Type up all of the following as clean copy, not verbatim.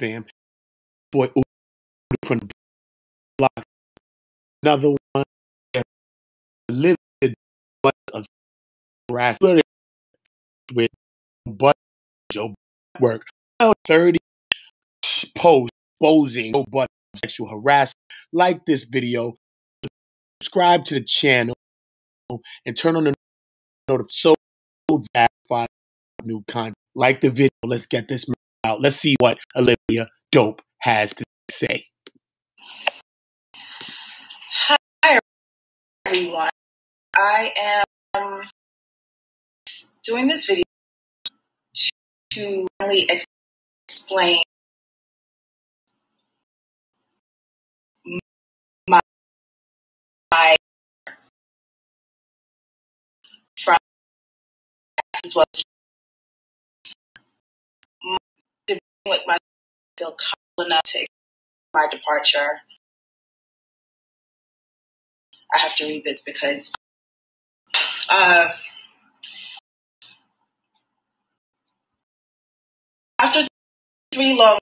fam. Boy, from the block. Another one that limited of harassment with but Joe work. 30 posts exposing Joe Budden sexual harassment. Like this video, subscribe to the channel, and turn on the notification so that find new content. Like the video. Let's get this out. Let's see what Olivia Dope has to say. Hi everyone. I am doing this video to really explain my from as well as with my feel comfortable enough to my departure. I have to read this because after 3 long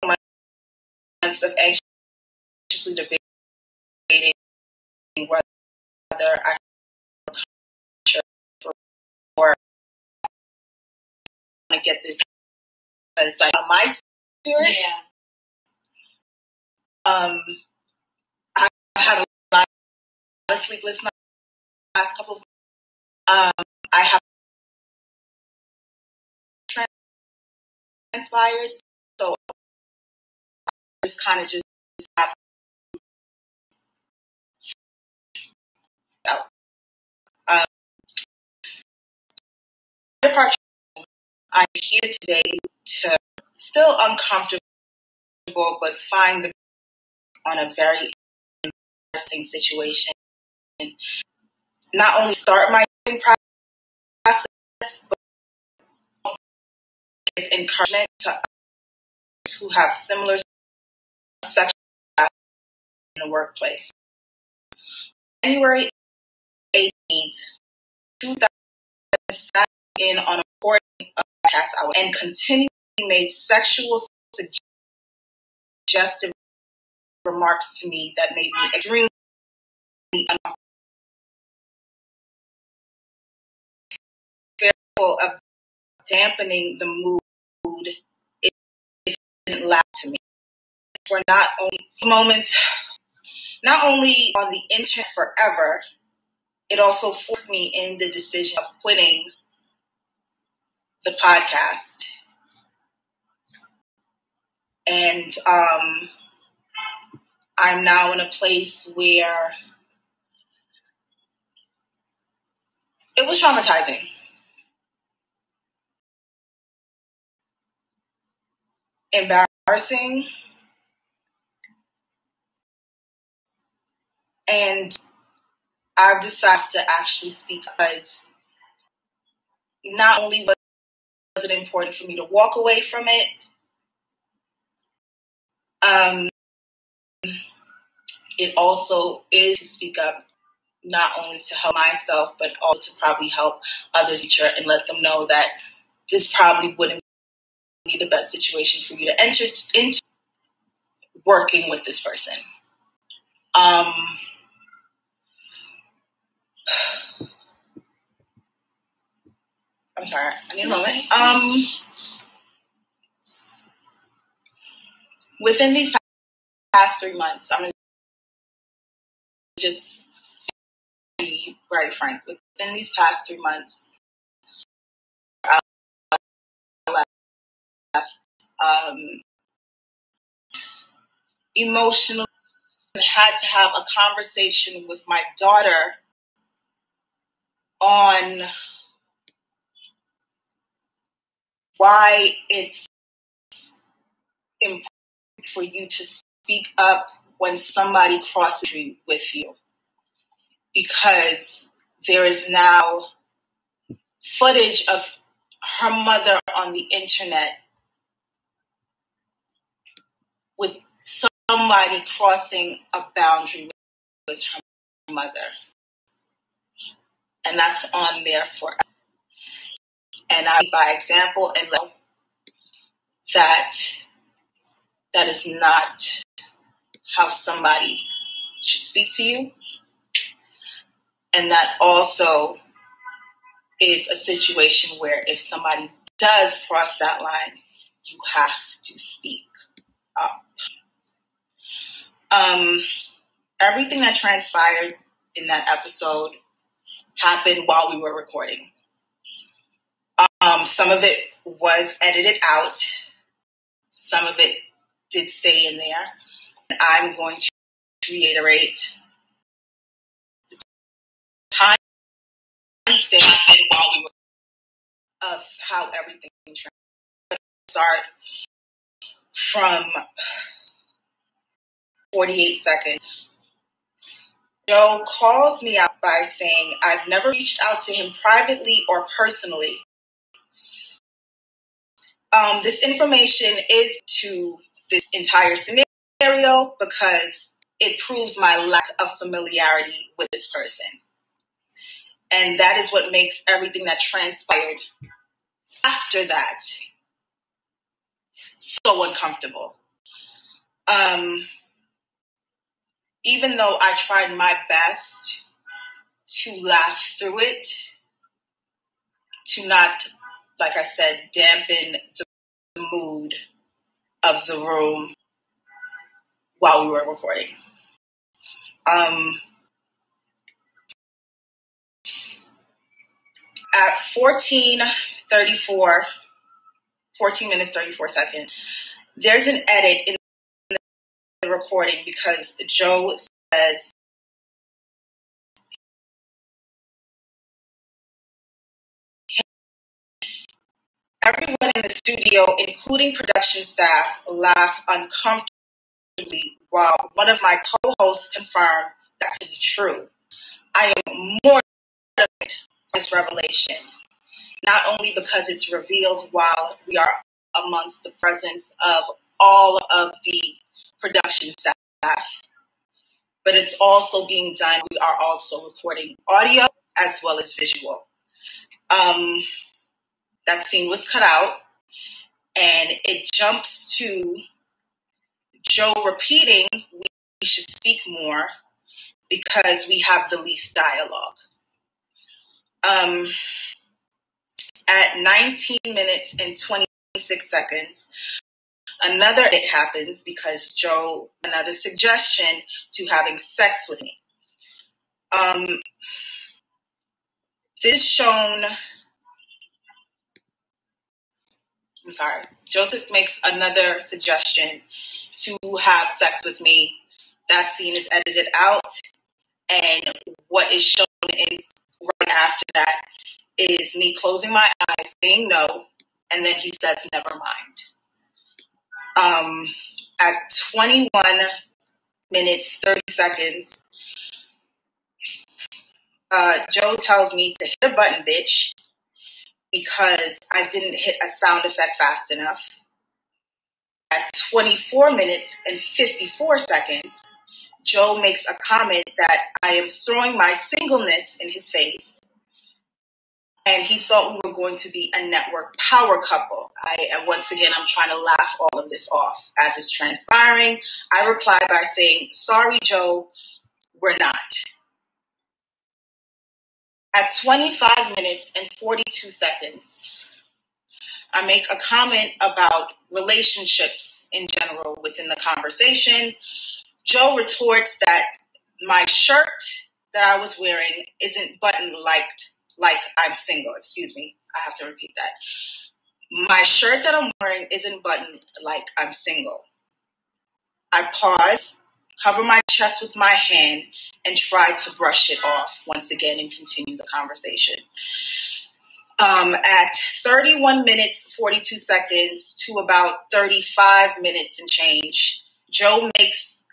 months of anxiously debating whether I or to get this because like on my spirit, I've had a lot of sleepless nights last couple of I have transpired, so just kind of just have out. Departure. I'm here today to still uncomfortable, but find the on a very embarrassing situation. Not only start my process, but give encouragement to others who have similar sexual in the workplace. January 18th, 2000, sat in on a recording of podcast hour and continually made sexual suggestive remarks to me that made me extremely uncomfortable, fearful of dampening the mood if it didn't last to me. For not only moments, not only on the internet forever, it also forced me in the decision of quitting the podcast. And I'm now in a place where it was traumatizing. Embarrassing. And I've decided to actually speak because not only was it important for me to walk away from it, it also is to speak up, not only to help myself, but also to probably help others and let them know that this probably wouldn't be the best situation for you to enter into working with this person. I'm sorry, I need a moment. Within these past 3 months, I'm going to just be very frank. Within these past 3 months, I left emotional and had to have a conversation with my daughter on why it's important for you to speak up when somebody crosses with you, because there is now footage of her mother on the internet with somebody crossing a boundary with her mother, and that's on there forever. And I, by example, and know that that is not how somebody should speak to you. And that also is a situation where if somebody does cross that line, you have to speak up. Everything that transpired in that episode happened while we were recording. Some of it was edited out. Some of it did stay in there. And I'm going to reiterate the time stamp while we were of how everything started from 48 seconds. Joe calls me out by saying, I've never reached out to him privately or personally. This information is to this entire scenario because it proves my lack of familiarity with this person. And that is what makes everything that transpired after that so uncomfortable. Even though I tried my best to laugh through it, to not, like I said, dampen the mood of the room while we were recording. At 14 minutes, 34 seconds, there's an edit in the recording because Joe says, everyone in the studio, including production staff, laughed uncomfortably while one of my co-hosts confirmed that to be true. I am more by this revelation, not only because it's revealed while we are amongst the presence of all of the production staff, but it's also being done. We are also recording audio as well as visual. That scene was cut out, and it jumps to Joe repeating, we should speak more because we have the least dialogue. At 19 minutes and 26 seconds, another it happens because Joe, another suggestion to having sex with me. Joseph makes another suggestion to have sex with me. That scene is edited out, and what is shown in right after that is me closing my eyes, saying no, and then he says, never mind. At 21 minutes, 30 seconds, Joe tells me to hit a button, bitch, because I didn't hit a sound effect fast enough. At 24 minutes and 54 seconds, Joe makes a comment that I am throwing my singleness in his face. And he thought we were going to be a network power couple. And once again, I'm trying to laugh all of this off. As it's transpiring, I reply by saying, sorry, Joe, we're not. At 25 minutes and 42 seconds, I make a comment about relationships in general within the conversation. Joe retorts that my shirt that I was wearing isn't buttoned like I'm single. Excuse me. I have to repeat that. My shirt that I'm wearing isn't buttoned like I'm single. I pause, cover my chest with my hand, and try to brush it off once again and continue the conversation. At 31 minutes, 42 seconds to about 35 minutes and change, Joe makes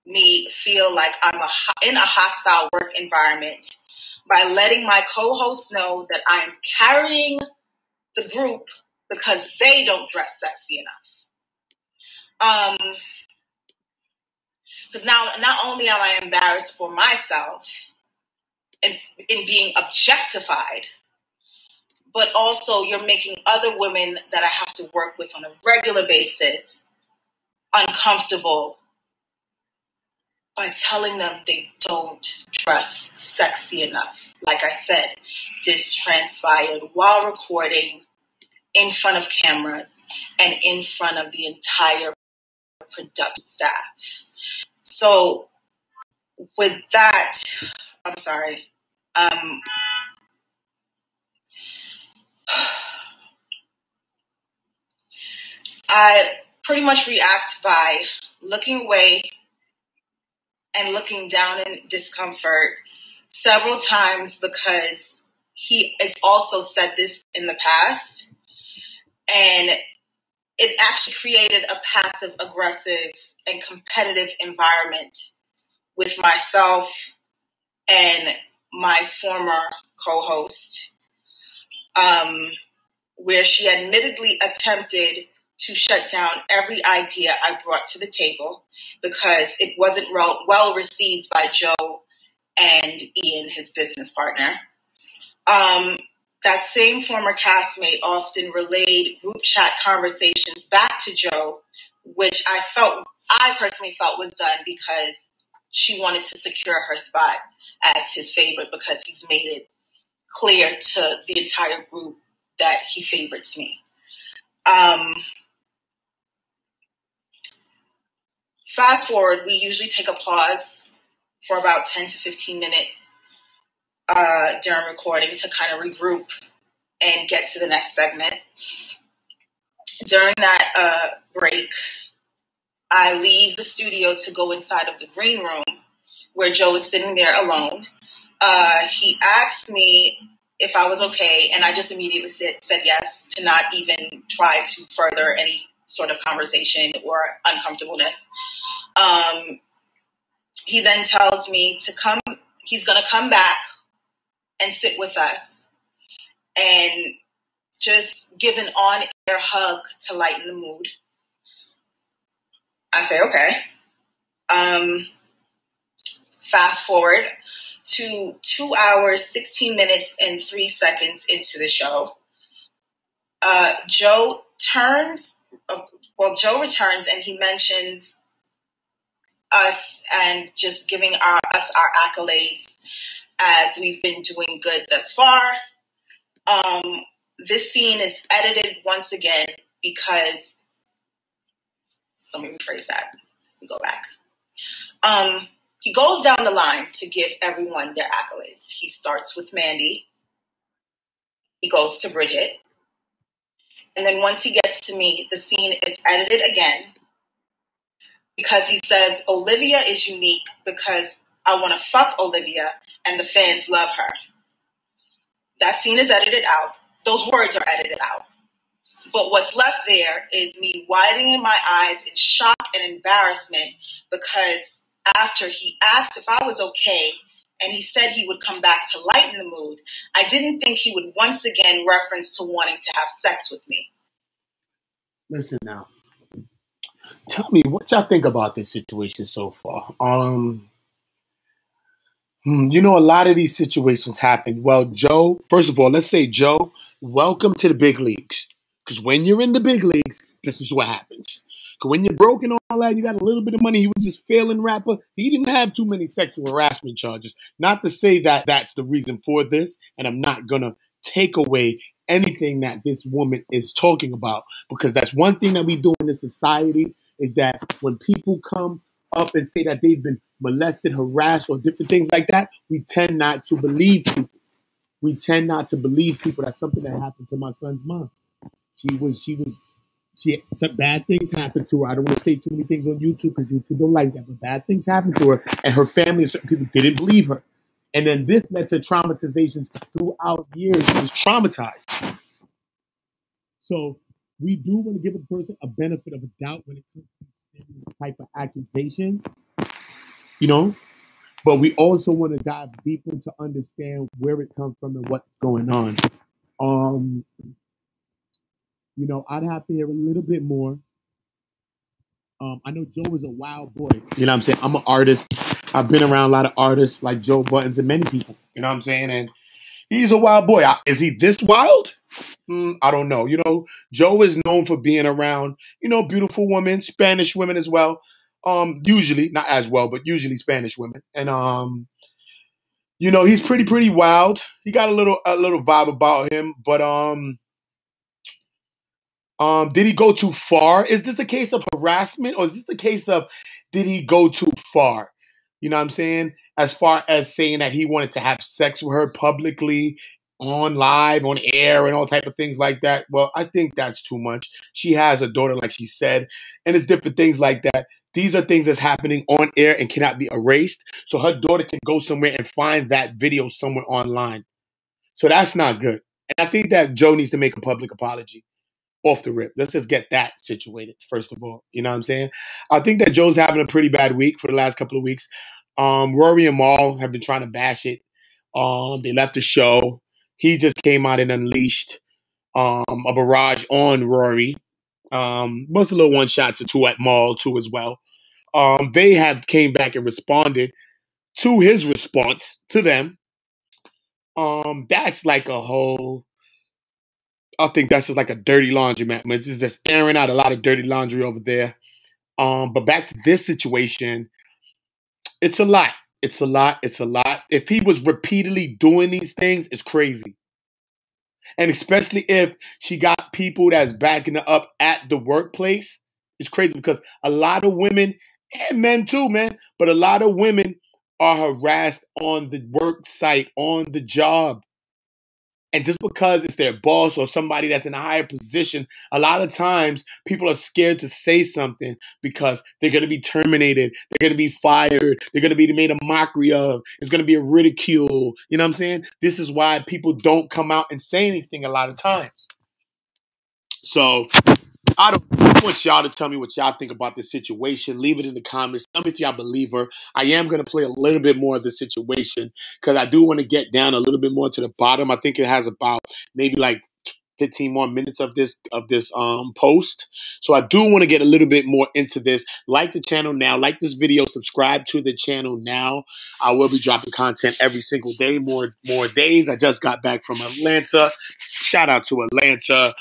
me feel like I'm in a hostile work environment by letting my co-host know that I am carrying the group because they don't dress sexy enough. Because now, not only am I embarrassed for myself in being objectified, but also you're making other women that I have to work with on a regular basis uncomfortable by telling them they don't dress sexy enough. Like I said, this transpired while recording in front of cameras and in front of the entire production staff. So with that, I'm sorry. I pretty much react by looking away and looking down in discomfort several times, because he has also said this in the past, and it actually created a passive aggressive and competitive environment with myself and my former co-host, where she admittedly attempted to shut down every idea I brought to the table because it wasn't well received by Joe and Ian, his business partner. That same former castmate often relayed group chat conversations back to Joe, which I personally felt was done because she wanted to secure her spot as his favorite, because he's made it clear to the entire group that he favorites me. Fast forward, we usually take a pause for about 10 to 15 minutes during recording to kind of regroup and get to the next segment. During that break, I leave the studio to go inside of the green room where Joe is sitting there alone. He asked me if I was okay, and I just immediately said yes, to not even try to further any sort of conversation or uncomfortableness. He then tells me he's going to come back and sit with us and just give an on-air hug to lighten the mood. I say, okay. Fast forward to 2 hours, 16 minutes, and 3 seconds into the show. Joe returns and he mentions us and just giving us our accolades as we've been doing good thus far. This scene is edited once again because, let me rephrase that. We go back. He goes down the line to give everyone their accolades. He starts with Mandy. He goes to Bridget. And then once he gets to me, the scene is edited again because he says, Olivia is unique because I want to fuck Olivia and the fans love her. That scene is edited out. Those words are edited out. But what's left there is me widening my eyes in shock and embarrassment because after he asked if I was okay and he said he would come back to lighten the mood, I didn't think he would once again reference to wanting to have sex with me. Listen now. Tell me what y'all think about this situation so far. You know, a lot of these situations happen. Well, Joe, first of all, let's say, Joe, welcome to the big leagues. Because when you're in the big leagues, this is what happens. Because when you're broke and all that, you got a little bit of money. He was this failing rapper. He didn't have too many sexual harassment charges. Not to say that that's the reason for this, and I'm not going to take away anything that this woman is talking about. Because that's one thing that we do in this society, is that when people come up and say that they've been molested, harassed, or different things like that, we tend not to believe people. We tend not to believe people. That's something that happened to my son's mom. Some bad things happened to her. I don't want to say too many things on YouTube because YouTube don't like that, but bad things happened to her, and her family and certain people didn't believe her. And then this led to traumatizations throughout years. She was traumatized. So we do want to give a person a benefit of a doubt when it comes to these type of accusations, you know, but we also want to dive deeper to understand where it comes from and what's going on. You know, I'd have to hear a little bit more. I know Joe is a wild boy. You know what I'm saying? I'm an artist. I've been around a lot of artists like Joe Buttons and many people. You know what I'm saying? And he's a wild boy. Is he this wild? I don't know. You know, Joe is known for being around, you know, beautiful women, Spanish women as well. Usually, not as well, but usually Spanish women. And you know, he's pretty wild. He got a little vibe about him, but did he go too far? Is this a case of harassment, or is this a case of did he go too far? You know what I'm saying? As far as saying that he wanted to have sex with her publicly, on live, on air, and all type of things like that. Well, I think that's too much. She has a daughter, like she said, and it's different things like that. These are things that's happening on air and cannot be erased. So her daughter can go somewhere and find that video somewhere online. So that's not good. And I think that Joe needs to make a public apology off the rip. Let's just get that situated, first of all. You know what I'm saying? I think that Joe's having a pretty bad week for the last couple of weeks. Rory and Mal have been trying to bash it. They left the show. He just came out and unleashed a barrage on Rory. Most of the little one shots or two at Mal too as well. They have came back and responded to his response to them. That's like a whole, I think that's just like a dirty laundromat. It's just airing out a lot of dirty laundry over there. But back to this situation, it's a lot. It's a lot. It's a lot. If he was repeatedly doing these things, it's crazy. And especially if she got people that's backing her up at the workplace, it's crazy because a lot of women, and men too, man, but a lot of women are harassed on the work site, on the job. And just because it's their boss or somebody that's in a higher position, a lot of times people are scared to say something because they're going to be terminated. They're going to be fired. They're going to be made a mockery of. It's going to be a ridicule. You know what I'm saying? This is why people don't come out and say anything a lot of times. So I want y'all to tell me what y'all think about this situation. Leave it in the comments. Tell me if y'all believe her. I am going to play a little bit more of the situation because I do want to get down a little bit more to the bottom. I think it has about maybe like 15 more minutes of this post. So I do want to get a little bit more into this. Like the channel now. Like this video. Subscribe to the channel now. I will be dropping content every single day. More days. I just got back from Atlanta. Shout out to Atlanta.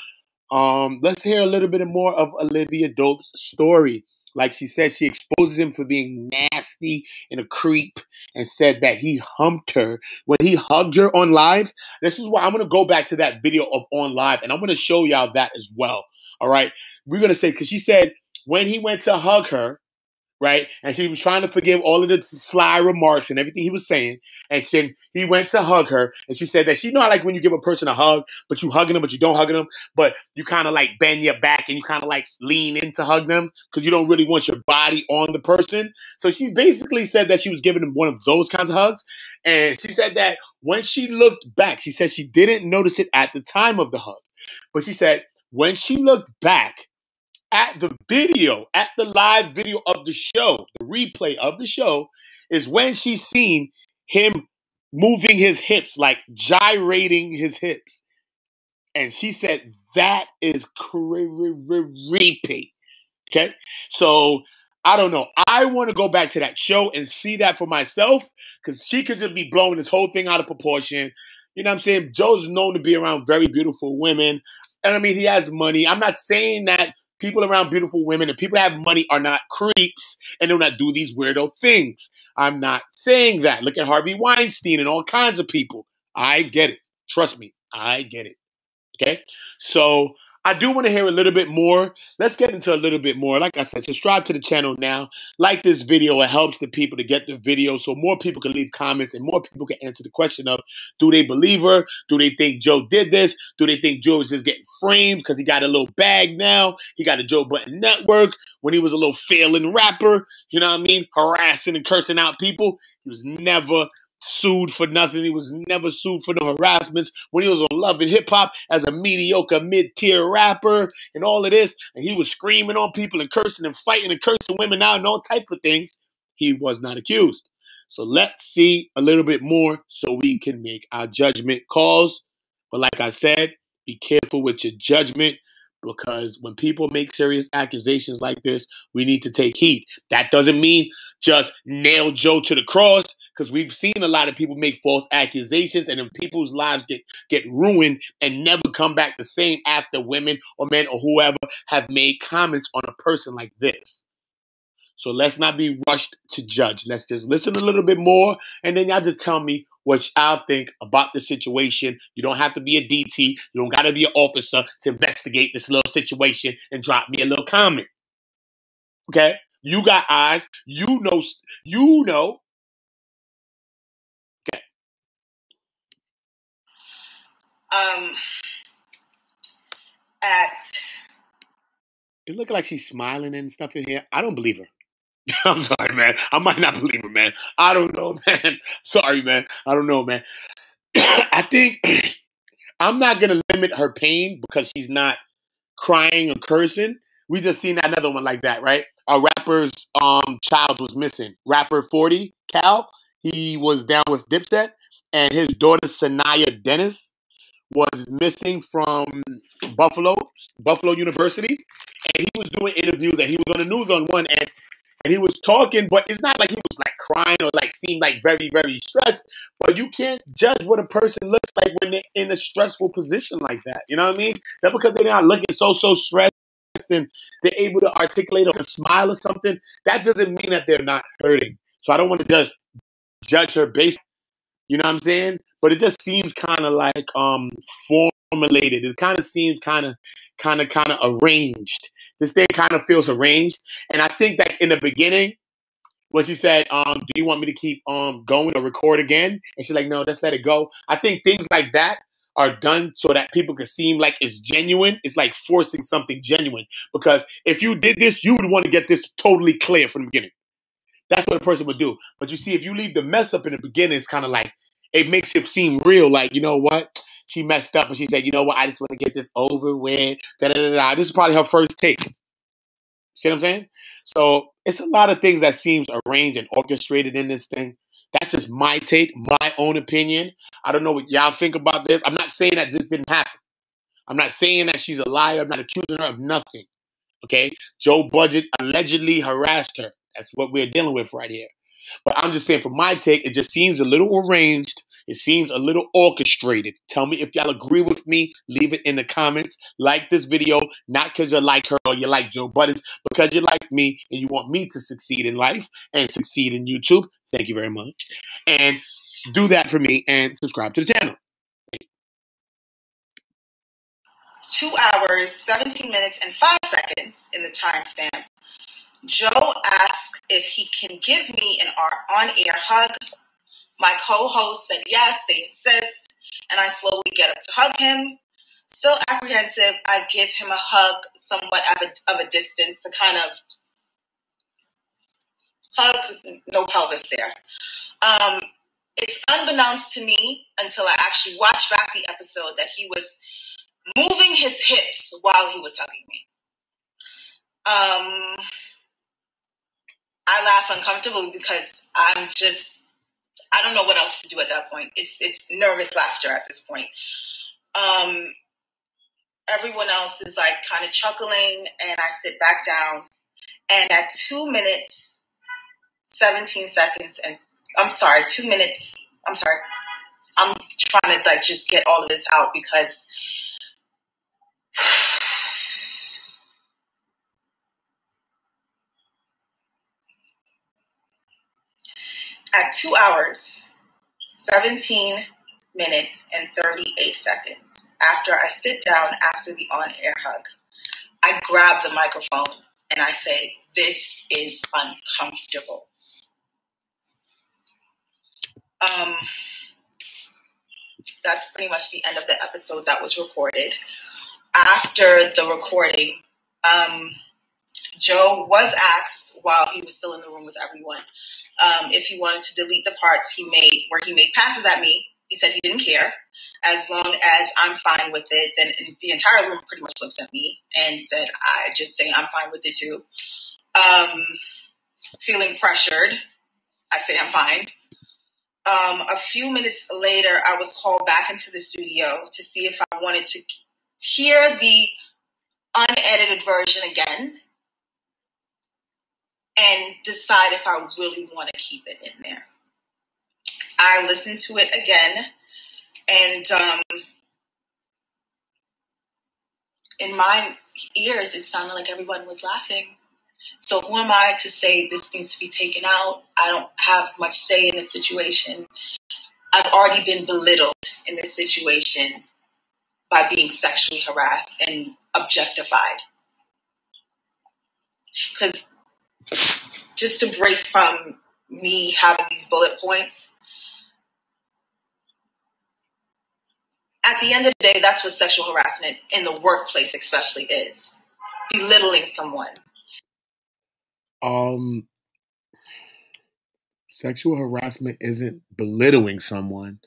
Let's hear a little bit more of Olivia Dope's story. Like she said, she exposes him for being nasty and a creep and said that he humped her when he hugged her on live. This is why I'm going to go back to that video of on live and I'm going to show y'all that as well. All right. We're going to say, because she said when he went to hug her, right? And she was trying to forgive all of the sly remarks and everything he was saying. And then he went to hug her. And she said that she know how, like when you give a person a hug, but you hugging them, but you don't hugging them, but you kind of like bend your back and you kind of like lean in to hug them because you don't really want your body on the person. So she basically said that she was giving him one of those kinds of hugs. And she said that when she looked back, she said she didn't notice it at the time of the hug. But she said when she looked back, at the video, at the live video of the show, the replay of the show, is when she's seen him moving his hips, like gyrating his hips. And she said, that is creepy. Okay? So, I don't know. I want to go back to that show and see that for myself because she could just be blowing this whole thing out of proportion. You know what I'm saying? Joe's known to be around very beautiful women. And I mean, he has money. I'm not saying that people around beautiful women and people that have money are not creeps and do not do these weirdo things. I'm not saying that. Look at Harvey Weinstein and all kinds of people. I get it. Trust me. I get it. Okay? So I do want to hear a little bit more. Let's get into a little bit more. Like I said, subscribe to the channel now. Like this video. It helps the people to get the video so more people can leave comments and more people can answer the question of, do they believe her? Do they think Joe did this? Do they think Joe is just getting framed because he got a little bag now? He got a Joe Budden network when he was a little failing rapper, you know what I mean? Harassing and cursing out people. He was never sued for nothing. He was never sued for no harassments when he was on Love and Hip Hop as a mediocre mid-tier rapper and all of this. And he was screaming on people and cursing and fighting and cursing women out and all type of things. He was not accused. So let's see a little bit more so we can make our judgment calls. But like I said, be careful with your judgment because when people make serious accusations like this, we need to take heed. That doesn't mean just nail Joe to the cross. because we've seen a lot of people make false accusations and then people's lives get ruined and never come back the same after women or men or whoever have made comments on a person like this. So let's not be rushed to judge. Let's just listen a little bit more, and then y'all just tell me what y'all think about the situation. You don't have to be a DT. You don't got to be an officer to investigate this little situation and drop me a little comment. Okay? You got eyes. You know. Okay. It looks like she's smiling and stuff in here. I don't believe her. I'm sorry, man. I might not believe her, man. I don't know, man. Sorry, man. I don't know, man. I think I'm not going to limit her pain because she's not crying or cursing. We just seen another one like that, right? A rapper's child was missing. Rapper 40 Cal, he was down with Dipset, and his daughter Sanaya Dennis was missing from Buffalo University, and he was doing interviews and he was on the news on one, and he was talking, but it's not like he was like crying or like seemed like very, very stressed. But you can't judge what a person looks like when they're in a stressful position like that. You know what I mean? That because they're not looking so stressed and they're able to articulate or smile or something, that doesn't mean that they're not hurting. So I don't want to just judge her based, you know what I'm saying? But it just seems kind of like formulated. It kind of seems kind of arranged. This thing kind of feels arranged. And I think that in the beginning, when she said, do you want me to keep going or record again? And she's like, no, let's let it go. I think things like that are done so that people can seem like it's genuine. It's like forcing something genuine. Because if you did this, you would want to get this totally clear from the beginning. That's what a person would do. But you see, if you leave the mess up in the beginning, it's kind of like, it makes it seem real. Like, you know what? She messed up and she said, you know what? I just want to get this over with. Da-da-da-da. This is probably her first take. See what I'm saying? So it's a lot of things that seems arranged and orchestrated in this thing. That's just my take, my own opinion. I don't know what y'all think about this. I'm not saying that this didn't happen. I'm not saying that she's a liar. I'm not accusing her of nothing. Okay? Joe Budden allegedly harassed her. That's what we're dealing with right here. But I'm just saying, for my take, it just seems a little arranged. It seems a little orchestrated. Tell me if y'all agree with me. Leave it in the comments. Like this video, not because you like her or you like Joe Budden, because you like me and you want me to succeed in life and succeed in YouTube. Thank you very much. And do that for me and subscribe to the channel. 2 hours, 17 minutes, and 5 seconds in the timestamp. Joe asks if he can give me an on-air hug. My co-host said yes, they insist, and I slowly get up to hug him. Still apprehensive, I give him a hug somewhat of a distance to kind of hug, no pelvis there. It's unbeknownst to me until I actually watched back the episode that he was moving his hips while he was hugging me. I laugh uncomfortably because I don't know what else to do at that point. It's nervous laughter at this point. Everyone else is like kind of chuckling, and I sit back down, and at 2 minutes, 17 seconds, and 2 minutes, I'm trying to like just get all of this out because at 2 hours, 17 minutes, and 38 seconds after I sit down after the on-air hug, I grab the microphone and I say, this is uncomfortable. That's pretty much the end of the episode that was recorded. After the recording, Joe was asked while he was still in the room with everyone if he wanted to delete the parts he made where he made passes at me. He said he didn't care. As long as I'm fine with it, then the entire room pretty much looks at me and said, I just say I'm fine with it too. Feeling pressured, I say I'm fine. A few minutes later, I was called back into the studio to see if I wanted to hear the unedited version again and decide if I really want to keep it in there. I listened to it again, and in my ears, it sounded like everyone was laughing. So who am I to say this needs to be taken out? I don't have much say in the situation. I've already been belittled in this situation by being sexually harassed and objectified. Because just to break from me having these bullet points, at the end of the day, that's what sexual harassment in the workplace especially is. Belittling someone. Sexual harassment isn't belittling someone,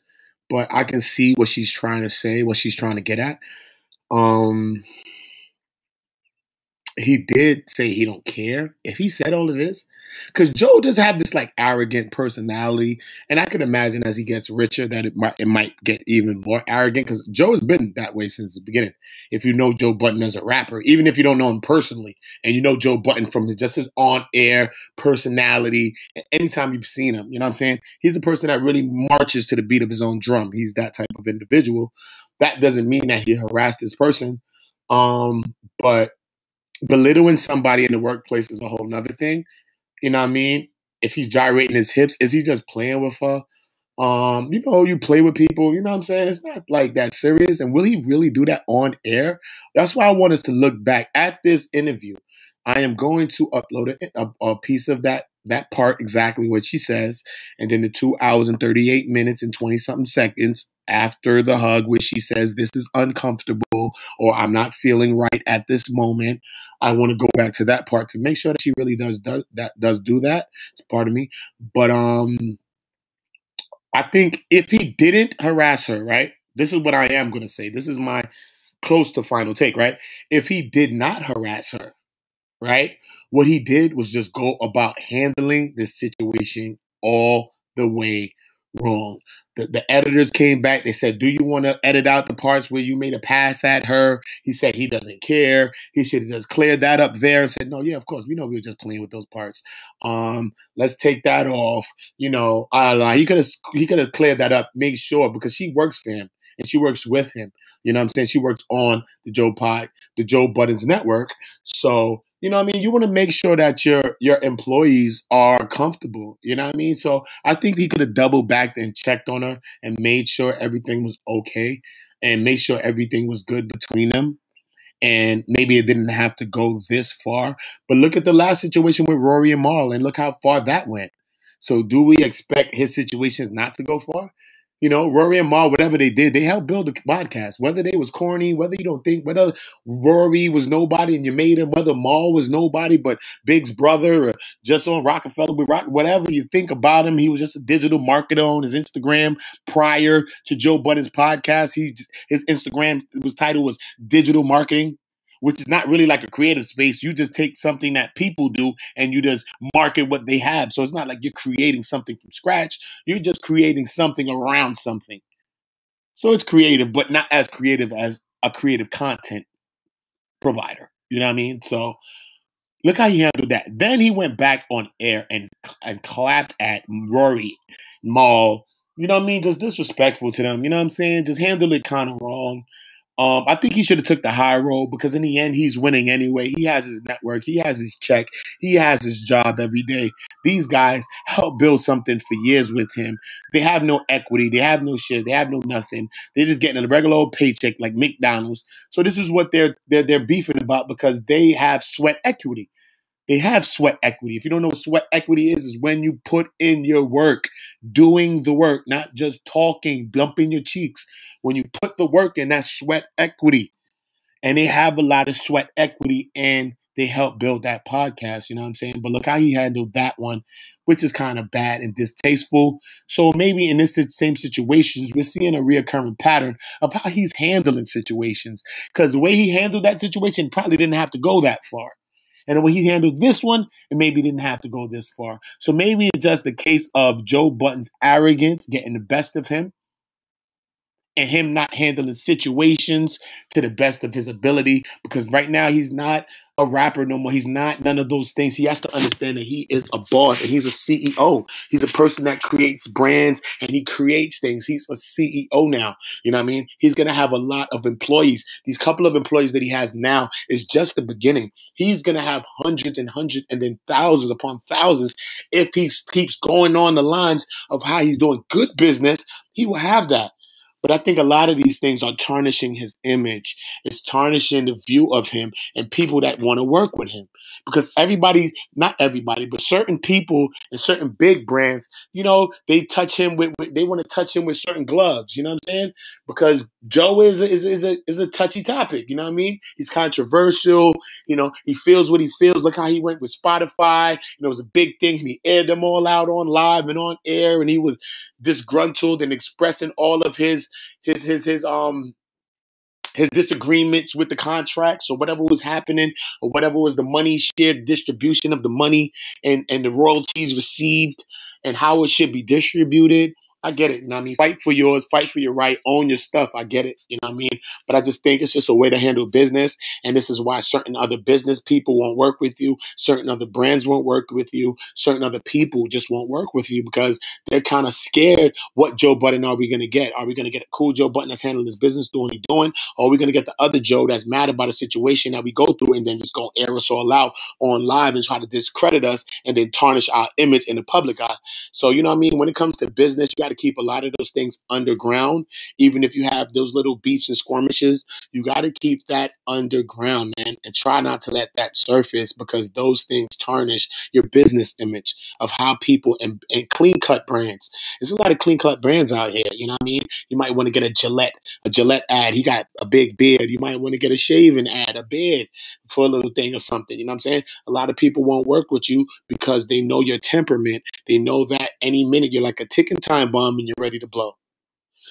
but I can see what she's trying to say, what she's trying to get at. He did say he don't care. If he said all of this, because Joe does have this like arrogant personality, and I could imagine as he gets richer that it might get even more arrogant. Because Joe has been that way since the beginning. If you know Joe Budden as a rapper, even if you don't know him personally, and you know Joe Budden from his on-air personality, anytime you've seen him, you know what I'm saying? He's a person that really marches to the beat of his own drum. He's that type of individual. That doesn't mean that he harassed this person, but belittling somebody in the workplace is a whole nother thing. You know what I mean? If he's gyrating his hips, is he just playing with her? You play with people, you know what I'm saying? It's not like that serious. And will he really do that on air? That's why I want us to look back at this interview. I am going to upload a piece of that part, exactly what she says, and then the 2 hours and 38 minutes and 20 something seconds after the hug, where she says, this is uncomfortable, or I'm not feeling right at this moment. I want to go back to that part to make sure that she really does do that. It's part of me. But I think if he didn't harass her, right? This is what I am going to say. This is my close to final take, right? If he did not harass her, right? What he did was just go about handling this situation all the way wrong. The editors came back. They said, do you want to edit out the parts where you made a pass at her? He said he doesn't care. He should have just cleared that up there and said, no, yeah, of course. We know we were just playing with those parts. Let's take that off. You know, he could have cleared that up, make sure, because she works for him and she works with him. You know what I'm saying? She works on the Joe Budden's network. So, you know what I mean? You want to make sure that your employees are comfortable. You know what I mean? So I think he could have doubled back and checked on her and made sure everything was okay and made sure everything was good between them. And maybe it didn't have to go this far. But look at the last situation with Rory and Mal, and look how far that went. So do we expect his situations not to go far? You know, Rory and Mal, whatever they did, they helped build the podcast. Whether they was corny, whether you don't think, whether Rory was nobody and you made him, whether Mal was nobody but Big's brother or just on Rockefeller with Rock, whatever you think about him, he was just a digital marketer on his Instagram prior to Joe Budden's podcast. His Instagram title was digital marketing, which is not really like a creative space. You just take something that people do and you just market what they have. So it's not like you're creating something from scratch. You're just creating something around something. So it's creative, but not as creative as a creative content provider. You know what I mean? So look how he handled that. Then he went back on air and clapped at Rory, Mal. You know what I mean? Just disrespectful to them. You know what I'm saying? Just handled it kind of wrong. I think he should have took the high road because in the end, he's winning anyway. He has his network. He has his check. He has his job every day. These guys help build something for years with him. They have no equity. They have no shares. They have no nothing. They're just getting a regular old paycheck like McDonald's. So this is what they're beefing about because they have sweat equity. They have sweat equity. If you don't know what sweat equity is when you put in your work, doing the work, not just talking, bumping your cheeks. When you put the work in, that's sweat equity. And they have a lot of sweat equity and they help build that podcast, you know what I'm saying? But look how he handled that one, which is kind of bad and distasteful. So maybe in this same situations, we're seeing a reoccurring pattern of how he's handling situations. Because the way he handled that situation probably didn't have to go that far. And the way he handled this one, it maybe didn't have to go this far. So maybe it's just the case of Joe Budden's arrogance getting the best of him. and him not handling situations to the best of his ability, because right now he's not a rapper no more. He's not none of those things. He has to understand that he is a boss and he's a CEO. He's a person that creates brands and he creates things. He's a CEO now. You know what I mean? He's going to have a lot of employees. These couple of employees that he has now is just the beginning. He's going to have hundreds and hundreds and then thousands upon thousands if he keeps going on the lines of how he's doing good business. He will have that. But I think a lot of these things are tarnishing his image. It's tarnishing the view of him and people that want to work with him. Because everybody, not everybody, but certain people and certain big brands, you know, they touch him they want to touch him with certain gloves. You know what I'm saying? Because Joe is a touchy topic. You know what I mean? He's controversial. You know, he feels what he feels. Look how he went with Spotify. You know, it was a big thing. And he aired them all out on live and on air, and he was disgruntled and expressing all of his disagreements with the contracts or whatever was happening or whatever was the money shared distribution of the money and the royalties received and how it should be distributed. I get it. You know what I mean? Fight for yours, fight for your right, own your stuff. I get it. You know what I mean? But I just think it's just a way to handle business. And this is why certain other business people won't work with you. Certain other brands won't work with you. Certain other people just won't work with you because they're kind of scared. What Joe Budden are we going to get? Are we going to get a cool Joe Budden that's handling his business, doing what he's doing? Or are we going to get the other Joe that's mad about a situation that we go through and then just go air us all out on live and try to discredit us and then tarnish our image in the public eye? So, you know what I mean? When it comes to business, you got to keep a lot of those things underground. Even if you have those little beefs and skirmishes, you got to keep that underground, man, and try not to let that surface because those things tarnish your business image of how people and clean cut brands. There's a lot of clean cut brands out here. You know what I mean? You might want to get a Gillette ad. He got a big beard. You might want to get a shaving ad, a beard for a little thing or something. You know what I'm saying? A lot of people won't work with you because they know your temperament. They know that any minute you're like a ticking time bomb and you're ready to blow.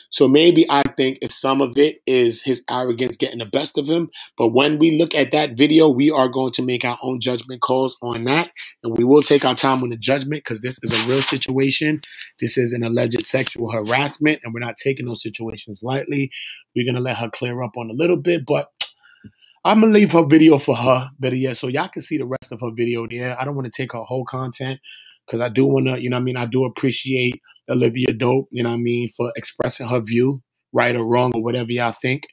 So maybe I think some of it is his arrogance getting the best of him. But when we look at that video, we are going to make our own judgment calls on that. And we will take our time on the judgment because this is a real situation. This is an alleged sexual harassment, and we're not taking those situations lightly. We're going to let her clear up on a little bit, but I'm going to leave her video for her, better yet, so y'all can see the rest of her video there. I don't want to take her whole content because I do want to, you know what I mean, I do appreciate Olivia Dope, you know what I mean, for expressing her view, right or wrong or whatever y'all think.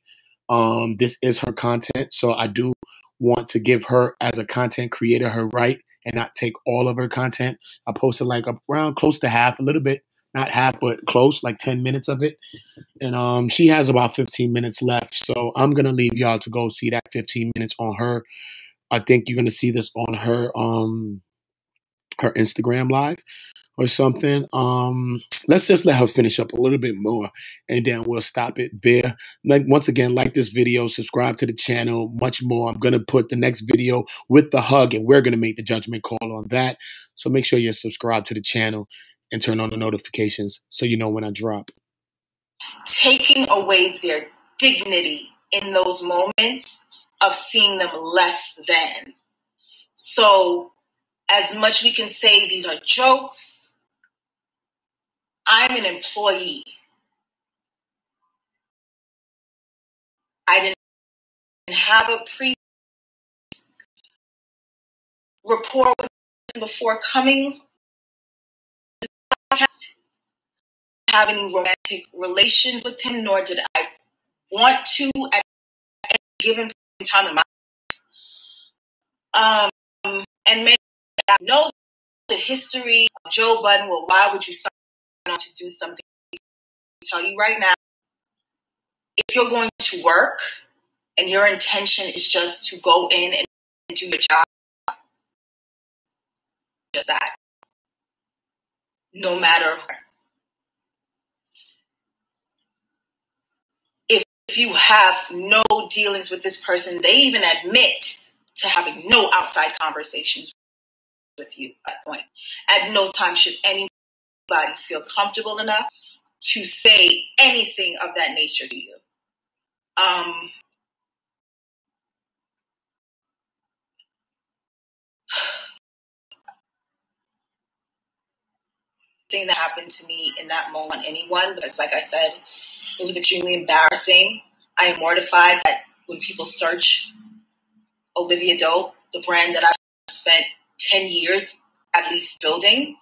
This is her content, so I do want to give her, as a content creator, her right and not take all of her content. I posted like around close to half, a little bit, not half, but close, like 10 minutes of it. And she has about 15 minutes left. So I'm going to leave y'all to go see that 15 minutes on her. I think you're going to see this on her Instagram live or something. Let's just let her finish up a little bit more and then we'll stop it there. Like, once again, like this video, subscribe to the channel, much more. I'm going to put the next video with the hug and we're going to make the judgment call on that. So make sure you're subscribed to the channel and turn on the notifications so you know when I drop. Taking away their dignity in those moments of seeing them less than. So as much we can say these are jokes, I'm an employee. I didn't have a pre-rapport with him before coming. Have any romantic relations with him, nor did I want to at any given time in my and maybe I know the history of Joe Budden. Well, why would you sign on to do something? I'll tell you right now, if you're going to work and your intention is just to go in and do your job, just that. No matter if you have no dealings with this person, they even admit to having no outside conversations with you at that point. At no time should anybody feel comfortable enough to say anything of that nature to you. Thing that happened to me in that moment, anyone, because like I said, It was extremely embarrassing. I am mortified that when people search Olivia Dope, the brand that I've spent 10 years at least building,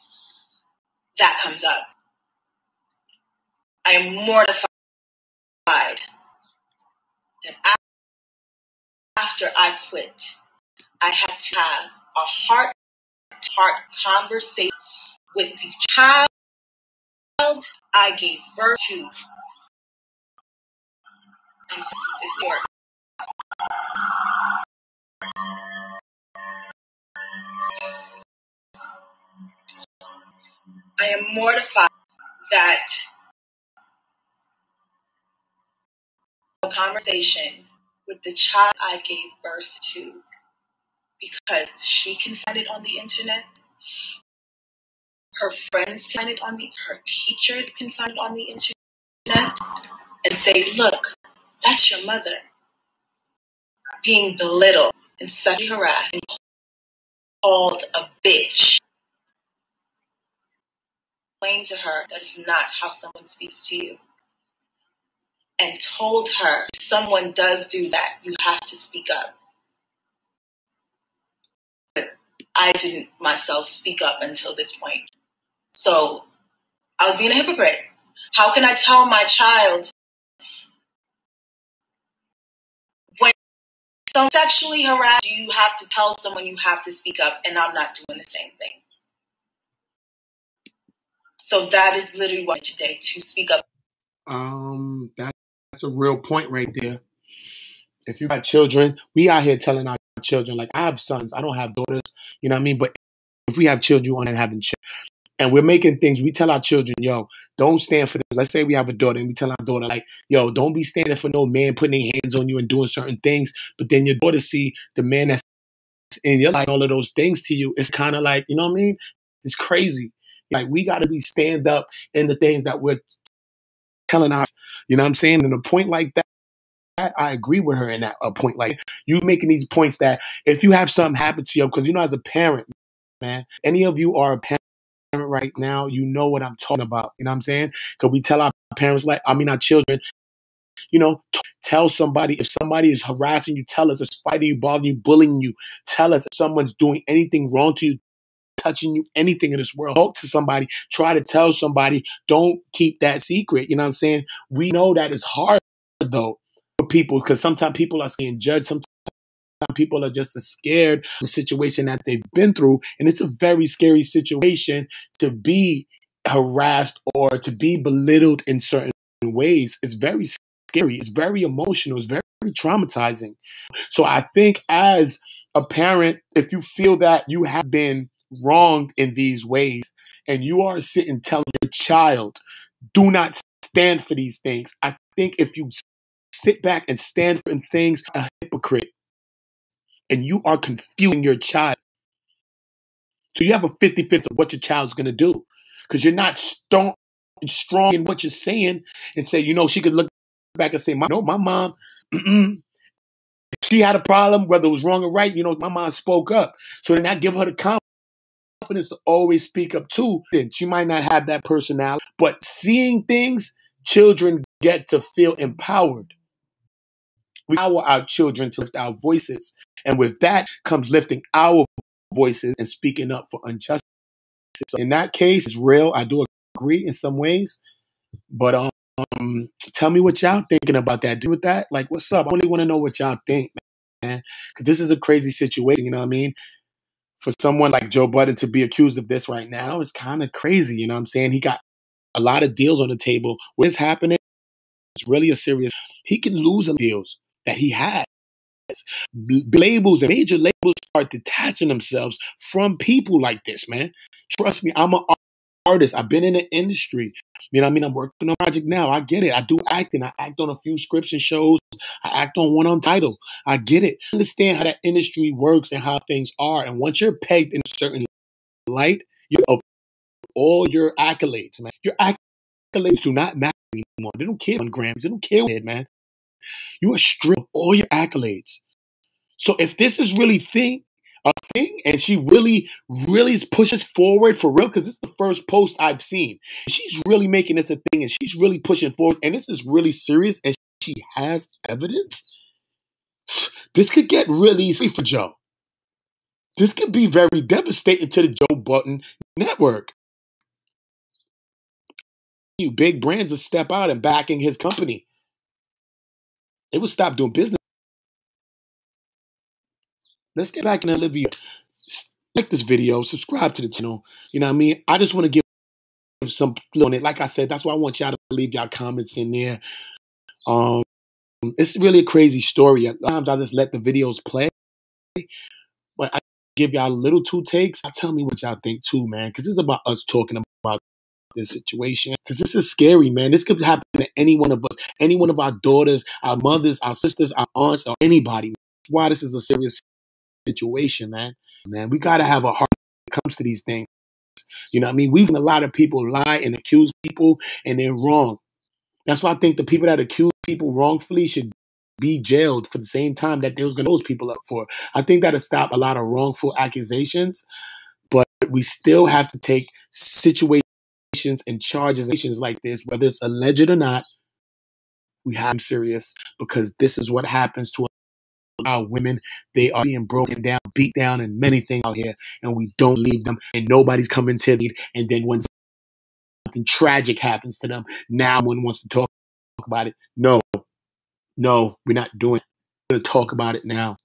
that comes up. I am mortified that after I quit, I had to have a heart-to-heart conversation with the child I gave birth to. It's New York. I am mortified that a conversation with the child I gave birth to, because she can find it on the internet, her friends can find it her teachers can find it on the internet, and say, look, that's your mother being belittled and sexually harassed and called a bitch. Explained to her that is not how someone speaks to you, and told her if someone does do that, you have to speak up. But I didn't myself speak up until this point. So I was being a hypocrite. How can I tell my child when someone sexually harassed you, you have to tell someone you have to speak up, and I'm not doing the same thing? So that is literally why today, to speak up. That's a real point right there. If you got children, we out here telling our children, like I have sons, I don't have daughters, you know what I mean? But if we have children, you want to having children. And we're making things, we tell our children, yo, don't stand for this. Let's say we have a daughter and we tell our daughter, like, yo, don't be standing for no man putting their hands on you and doing certain things. But then your daughter see the man that's in your life, all of those things to you. It's kind of like, you know what I mean? It's crazy. Like, we got to be stand up in the things that we're telling us, you know what I'm saying? And a point like that, I agree with her in that point. Like, you making these points that if you have something happen to you, because you know, as a parent, man, any of you are a parent right now, you know what I'm talking about. You know what I'm saying? Because we tell our parents, our children, you know, tell somebody if somebody is harassing you, tell us. If fighting you, bothering you, bullying you, tell us. If someone's doing anything wrong to you, touching you, anything in this world, talk to somebody, try to tell somebody. Don't keep that secret. You know what I'm saying? We know that it's hard though for people, because sometimes people are being judged. Sometimes people are just scared of the situation that they've been through. And it's a very scary situation to be harassed or to be belittled in certain ways. It's very scary. It's very emotional. It's very traumatizing. So I think as a parent, if you feel that you have been wronged in these ways and you are sitting telling your child, do not stand for these things, I think if you sit back and stand for things, a hypocrite. And you are confusing your child. So you have a 50-50 of what your child's going to do. Because you're not strong in what you're saying and say, you know, she could look back and say, my mom, she had a problem, whether it was wrong or right, you know, my mom spoke up. So then I give her the confidence to always speak up too. Then she might not have that personality, but seeing things, children get to feel empowered. We empower our children to lift our voices. And with that comes lifting our voices and speaking up for injustice. So in that case, it's real. I do agree in some ways. But tell me what y'all thinking about that. Do with that? Like, what's up? I really want to know what y'all think, man. Because this is a crazy situation, you know what I mean? For someone like Joe Budden to be accused of this right now is kind of crazy, you know what I'm saying? He got a lot of deals on the table. What's happening? It's really a serious. He can lose deals that he has. Labels and major labels start detaching themselves from people like this, man. Trust me, I'm an artist. I've been in the industry. You know what I mean? I'm working on a project now. I get it. I do acting. I act on a few scripts and shows. I act on one on Tidal. I get it. I understand how that industry works and how things are. And once you're pegged in a certain light, of all your accolades, man. Your accolades do not matter anymore. They don't care on Grammys. They don't care, man. You are stripped of all your accolades. So if this is really a thing, and she really pushes forward for real, because this is the first post I've seen. She's really making this a thing, and and she's really pushing forward, and this is really serious, and she has evidence, this could get really serious for Joe. This could be very devastating to the Joe Budden network. You big brands will step out and backing his company. They would stop doing business. Let's get back in Olivia. Like this video, subscribe to the channel. You know what I mean? I just want to give some on it. Like I said, that's why I want y'all to leave y'all comments in there. It's really a crazy story. At times I just let the videos play, but I give y'all little two takes. Tell me what y'all think too, man, because this is about us talking about this situation, because this is scary, man. This could happen to any one of us, any one of our daughters, our mothers, our sisters, our aunts, or anybody. That's why this is a serious situation, man. We gotta have a heart when it comes to these things. You know what I mean? We've seen a lot of people lie and accuse people, and they're wrong. That's why I think the people that accuse people wrongfully should be jailed for the same time that they was going to those people up for. I think that'll stop a lot of wrongful accusations, but we still have to take situations and charges like this, whether it's alleged or not. We have them serious, because this is what happens to our women. They are being broken down, beat down, and many things out here, and we don't leave them, and nobody's coming to lead. And then when something tragic happens to them, now one wants to talk about it. No, we're not doing it. We're going to talk about it now.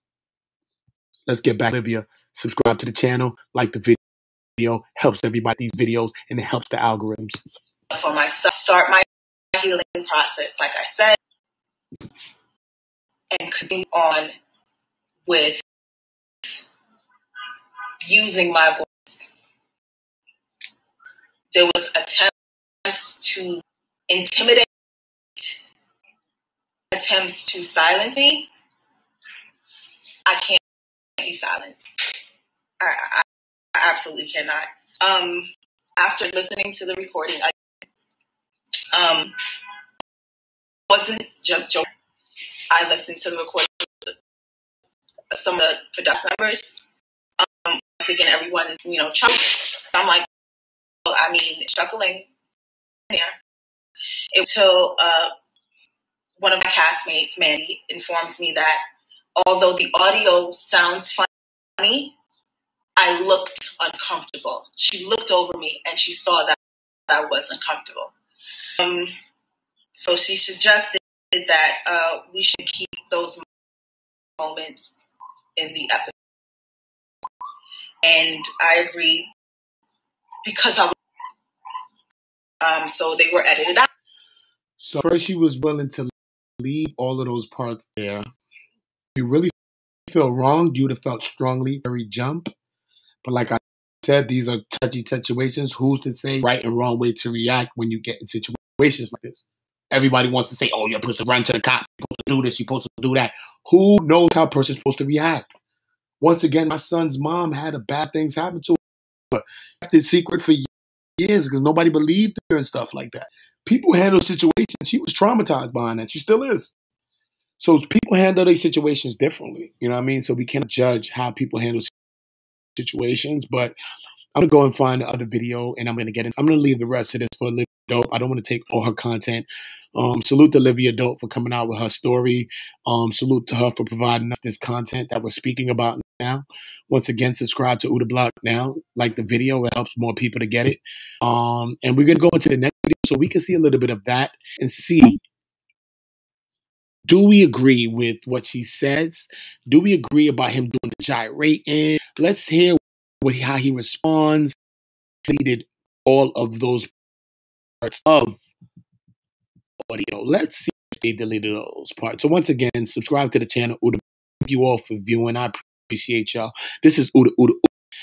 Let's get back to Olivia. Subscribe to the channel, like the video. Helps everybody these videos, and it helps the algorithms. For myself, start my healing process, like I said, and continue on with using my voice. There was attempts to intimidate, attempts to silence me. I can't be silenced. I absolutely cannot. After listening to the recording, I wasn't just joking. I listened to the recording with some of the production members. Once again, everyone, chuckled. So I'm like, well, chuckling there. Until one of my castmates, Mandy, informs me that although the audio sounds funny, I looked uncomfortable. She looked over me and she saw that I was uncomfortable. So she suggested that we should keep those moments in the episode. And I agreed, because so they were edited out. So first she was willing to leave all of those parts there. You really feel wrong, you would have felt strongly very jump. But like I said, these are touchy situations. Who's to say right and wrong way to react when you get in situations like this? Everybody wants to say, oh, you're supposed to run to the cop, you're supposed to do this, you're supposed to do that. Who knows how a person's supposed to react? Once again, my son's mom had bad things happen to her. Kept it secret for years because nobody believed her and stuff like that. People handle situations. She was traumatized behind that. She still is. So people handle these situations differently. You know what I mean? So we can't judge how people handle situations. But I'm going to go and find the other video, and I'm going to leave the rest of this for Olivia Dope. I don't want to take all her content. Salute to Olivia Dope for coming out with her story. Salute to her for providing us this content that we're speaking about now. Once again, subscribe to Uda Block now. Like the video. It helps more people to get it. And we're going to go into the next video so we can see a little bit of that and see, do we agree with what she says? Do we agree about him doing the gyrating? Let's hear how he responds. Deleted all of those parts of audio. Let's see if they deleted those parts. So once again, subscribe to the channel. Uda. Thank you all for viewing. I appreciate y'all. This is Uda.